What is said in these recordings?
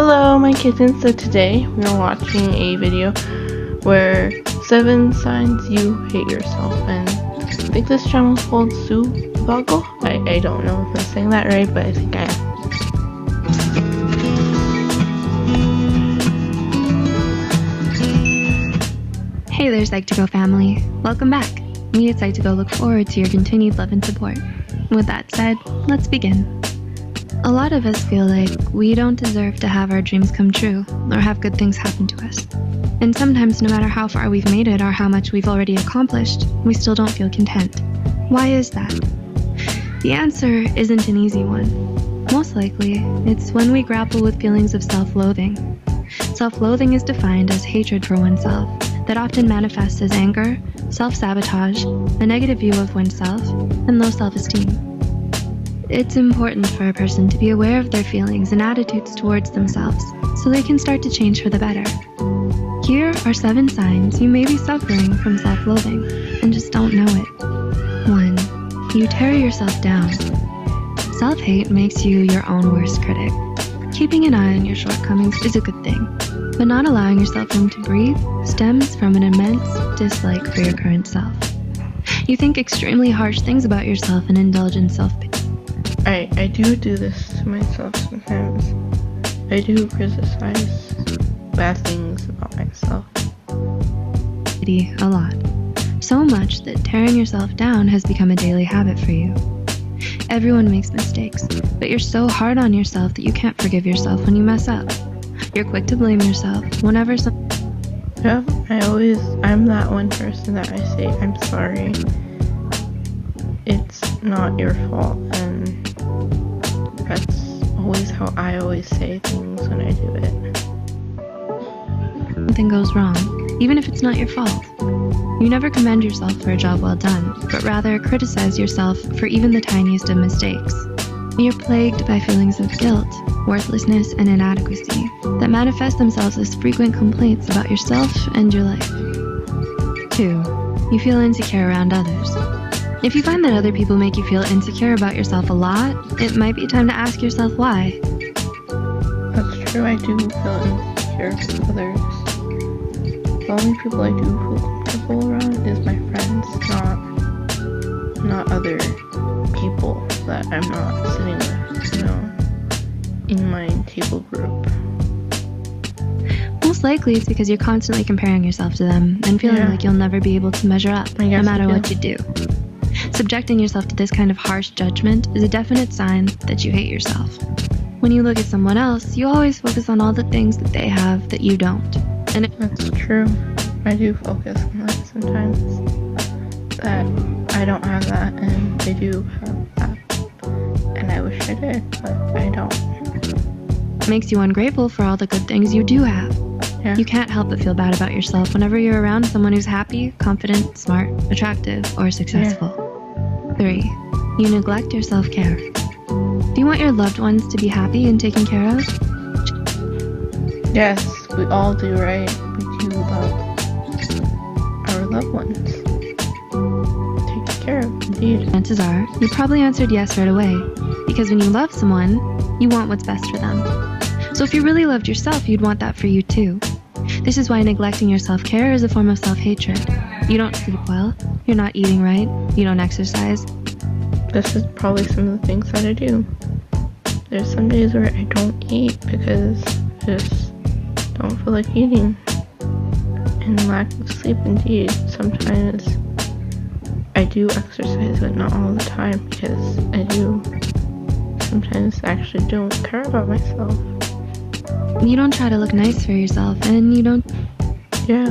Hello, my kittens. So today we're watching a video where 7 signs you hate yourself, and I think this channel is called Sue Boggle. I don't know if I'm saying that right, but I think I am. Hey there, Psych2Go family. Welcome back. We at Psych2Go look forward to your continued love and support. With that said, let's begin. A lot of us feel like we don't deserve to have our dreams come true or have good things happen to us. And sometimes, no matter how far we've made it or how much we've already accomplished, we still don't feel content. Why is that? The answer isn't an easy one. Most likely, it's when we grapple with feelings of self-loathing. Self-loathing is defined as hatred for oneself that often manifests as anger, self-sabotage, a negative view of oneself, and low self-esteem. It's important for a person to be aware of their feelings and attitudes towards themselves so they can start to change for the better. Here are 7 signs you may be suffering from self-loathing and just don't know it. 1. You tear yourself down. Self-hate makes you your own worst critic. Keeping an eye on your shortcomings is a good thing, but not allowing yourself room to breathe stems from an immense dislike for your current self. You think extremely harsh things about yourself and indulge in self-pity. I do this to myself sometimes. I do criticize bad things about myself. A lot. So much that tearing yourself down has become a daily habit for you. Everyone makes mistakes, but you're so hard on yourself that you can't forgive yourself when you mess up. You're quick to blame yourself whenever Yeah, I'm that one person that I say, I'm sorry. It's not your fault, and that's always how I always say things when I do it. Something goes wrong, even if it's not your fault. You never commend yourself for a job well done, but rather criticize yourself for even the tiniest of mistakes. You're plagued by feelings of guilt, worthlessness, and inadequacy that manifest themselves as frequent complaints about yourself and your life. 2. You feel insecure around others. If you find that other people make you feel insecure about yourself a lot, it might be time to ask yourself why. That's true, I do feel insecure with others. The only people I do feel comfortable around is my friends, not other people that I'm not sitting with, in my table group. Most likely it's because you're constantly comparing yourself to them and feeling like you'll never be able to measure up, no matter what you do. Subjecting yourself to this kind of harsh judgment is a definite sign that you hate yourself. When you look at someone else, you always focus on all the things that they have that you don't. And that's true. I do focus on that sometimes. That I don't have that, and they do have that. And I wish I did, but I don't. It makes you ungrateful for all the good things you do have. Yeah. You can't help but feel bad about yourself whenever you're around someone who's happy, confident, smart, attractive, or successful. 3. You neglect your self-care. Do you want your loved ones to be happy and taken care of? Yes, we all do, right? We do love our loved ones. Taken care of, indeed. Chances are, you probably answered yes right away, because when you love someone, you want what's best for them. So if you really loved yourself, you'd want that for you too. This is why neglecting your self-care is a form of self-hatred. You don't sleep well, you're not eating right, you don't exercise. This is probably some of the things that I do. There's some days where I don't eat because I just don't feel like eating. And lack of sleep, indeed. Sometimes I do exercise, but not all the time, because I do sometimes actually don't care about myself. You don't try to look nice for yourself, and you don't... Yeah.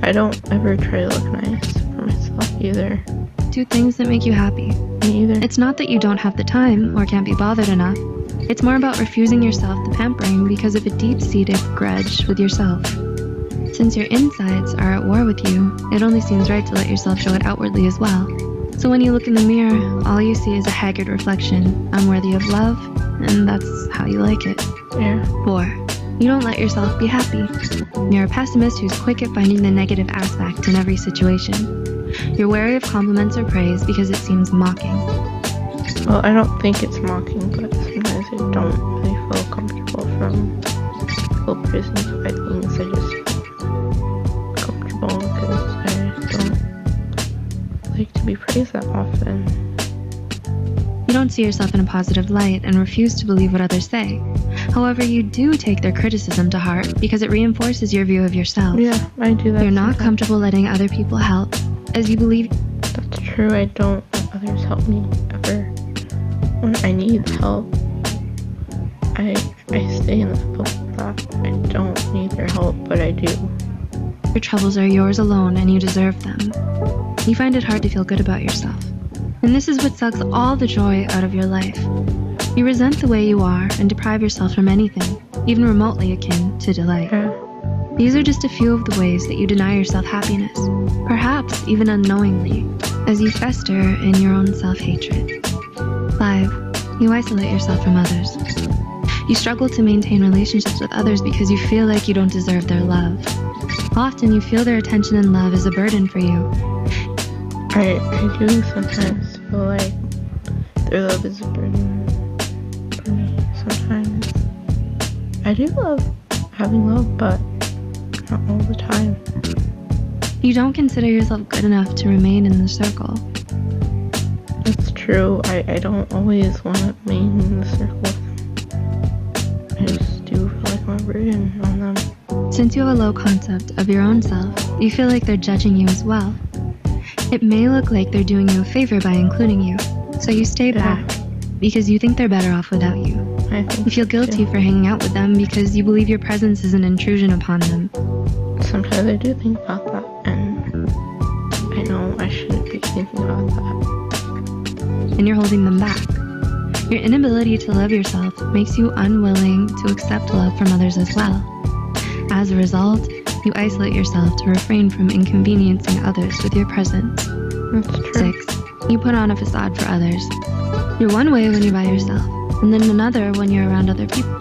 I don't ever try to look nice for myself either. Do things that make you happy. Me either. It's not that you don't have the time or can't be bothered enough. It's more about refusing yourself the pampering because of a deep-seated grudge with yourself. Since your insides are at war with you, it only seems right to let yourself show it outwardly as well. So when you look in the mirror, all you see is a haggard reflection, unworthy of love, and that's how you like it. Yeah. 4. You don't let yourself be happy. You're a pessimist who's quick at finding the negative aspect in every situation. You're wary of compliments or praise because it seems mocking. Well, I don't think it's mocking, but sometimes I don't really feel comfortable for from people praising me to buy things. I just feel comfortable because I don't like to be praised that often. You don't see yourself in a positive light and refuse to believe what others say. However, you do take their criticism to heart because it reinforces your view of yourself. Yeah, I do that. You're not sometimes. comfortable letting other people help, as you believe. That's true. I don't let others help me ever. When I need help, I stay in the book that I don't need their help, but I do. Your troubles are yours alone and you deserve them. You find it hard to feel good about yourself. And this is what sucks all the joy out of your life. You resent the way you are and deprive yourself from anything, even remotely akin to delight. Yeah. These are just a few of the ways that you deny yourself happiness, perhaps even unknowingly, as you fester in your own self-hatred. 5. You isolate yourself from others. You struggle to maintain relationships with others because you feel like you don't deserve their love. Often you feel their attention and love is a burden for you. I do sometimes feel like their love is a burden for me. Sometimes I do love having love, but not all the time. You don't consider yourself good enough to remain in the circle. That's true. I don't always want to remain in the circle with them. I just do feel like I'm a burden on them. Since you have a low concept of your own self, you feel like they're judging you as well. It may look like they're doing you a favor by including you, so you stay back because you think they're better off without you. I think You feel guilty for hanging out with them because you believe your presence is an intrusion upon them. sometimes I do think about that, and I know I shouldn't be thinking about that. And you're holding them back. Your inability to love yourself makes you unwilling to accept love from others as well. As a result, you isolate yourself to refrain from inconveniencing others with your presence. That's true. 6. You put on a facade for others. You're one way when you're by yourself, and then another when you're around other people.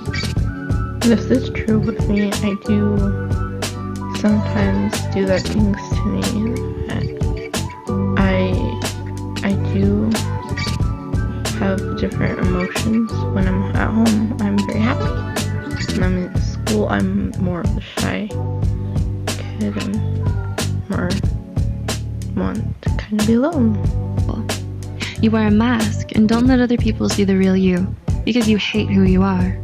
This is true with me. I do sometimes do that things to me that I do have different emotions. When I'm at home, I'm very happy. When I'm in school, I'm more of a shy kid and more want to kind of be alone. You wear a mask and don't let other people see the real you because you hate who you are.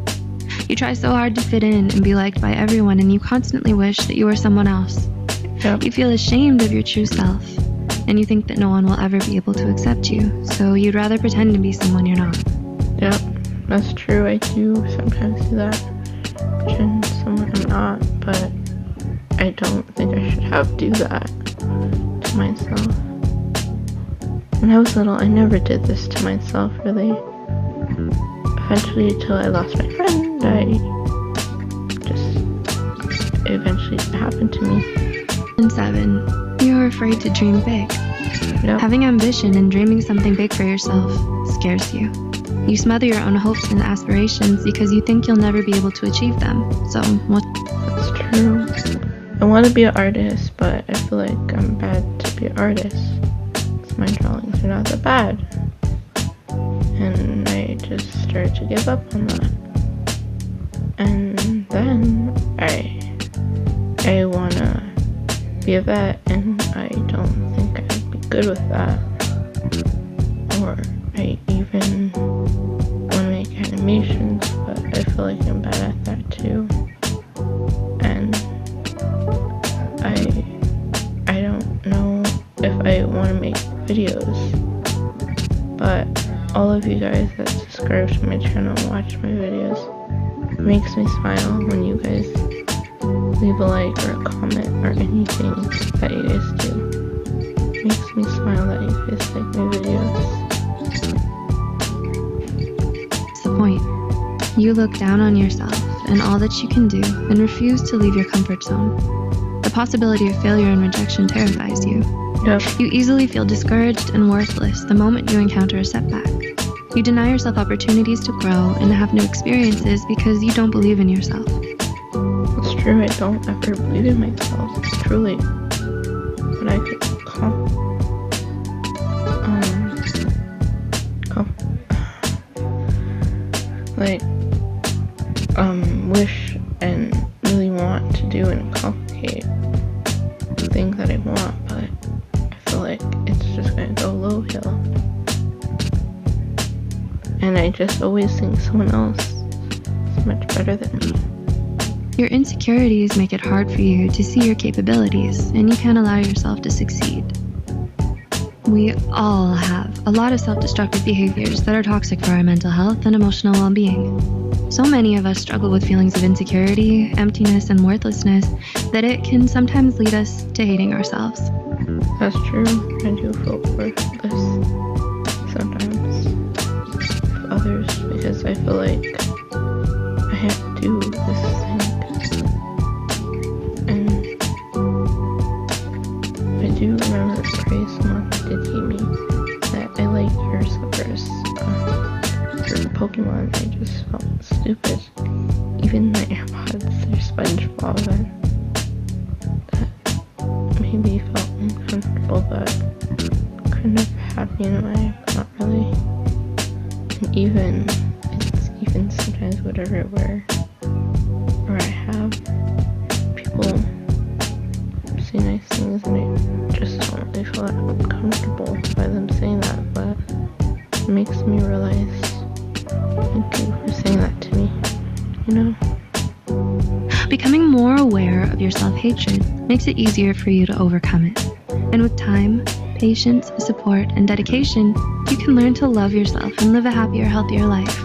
You try so hard to fit in and be liked by everyone, and you constantly wish that you were someone else. Yep. You feel ashamed of your true self, and you think that no one will ever be able to accept you, so you'd rather pretend to be someone you're not. Yep, that's true. I do sometimes do that. Pretend someone I'm not, but I don't think I should have to do that to myself. When I was little, I never did this to myself, really. Eventually, till I lost my friend, eventually it happened to me. And 7, you're afraid to dream big. Yep. Having ambition and dreaming something big for yourself scares you. You smother your own hopes and aspirations because you think you'll never be able to achieve them. So what? That's true. I want to be an artist, but I feel like I'm bad to be an artist. My drawings are not that bad. And I just started to give up on that. And then I want to be a vet, and I don't think I'd be good with that. Or I even want to make animations, but I feel like I'm bad at that too. And I don't know if I want to make videos, but all of you guys that subscribe to my channel and watch my videos, it makes me smile when you guys leave a like or a comment or anything that you guys do. It makes me smile that you guys like my videos. That's the point. You look down on yourself and all that you can do and refuse to leave your comfort zone. The possibility of failure and rejection terrifies you. Yep. You easily feel discouraged and worthless the moment you encounter a setback. You deny yourself opportunities to grow and have new experiences because you don't believe in yourself. It's true, I don't ever believe in myself, truly. But I could call. Like, wish and really want to do and complicate the things that I want, but I feel like it's just gonna go low hill. And I just always think someone else is much better than me. Your insecurities make it hard for you to see your capabilities, and you can't allow yourself to succeed. We all have a lot of self-destructive behaviors that are toxic for our mental health and emotional well-being. So many of us struggle with feelings of insecurity, emptiness, and worthlessness that it can sometimes lead us to hating ourselves. That's true. I do feel worthless sometimes with others because I feel like I have to do this thing. And I do remember Praise someone did hate me that I like your slippers for Pokemon. I just felt stupid. Even my AirPods, they're SpongeBob, and that made me felt uncomfortable, but kind of happy in a way, but not really. And it's even sometimes whatever where I have people say nice things and I just don't really feel that uncomfortable by them saying that, but it makes me realize thank you for saying that to me, you know? Becoming more aware of your self-hatred makes it easier for you to overcome it. And with time, patience, support, and dedication, you can learn to love yourself and live a happier, healthier life.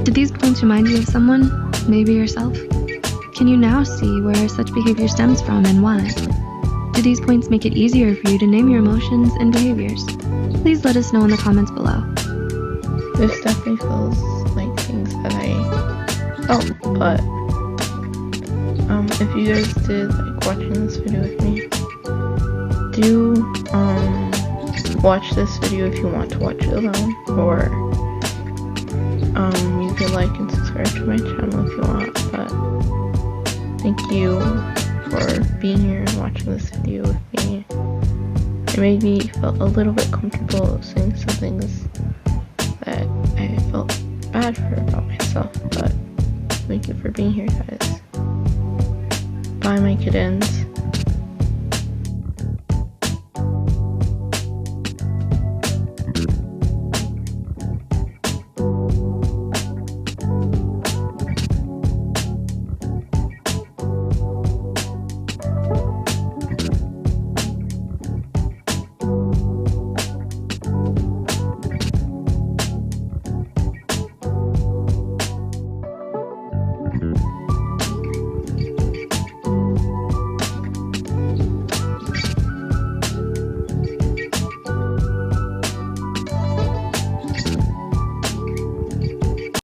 Did these points remind you of someone, maybe yourself? Can you now see where such behavior stems from and why? Do these points make it easier for you to name your emotions and behaviors? Please let us know in the comments below. This definitely feels like things that I felt, but if you guys did like watching this video with me, do watch this video if you want to watch it alone, or you can like and subscribe to my channel if you want. But thank you for being here and watching this video with me. It made me feel a little bit comfortable saying some things that I felt bad for about myself, but thank you for being here, guys. Bye, my kittens.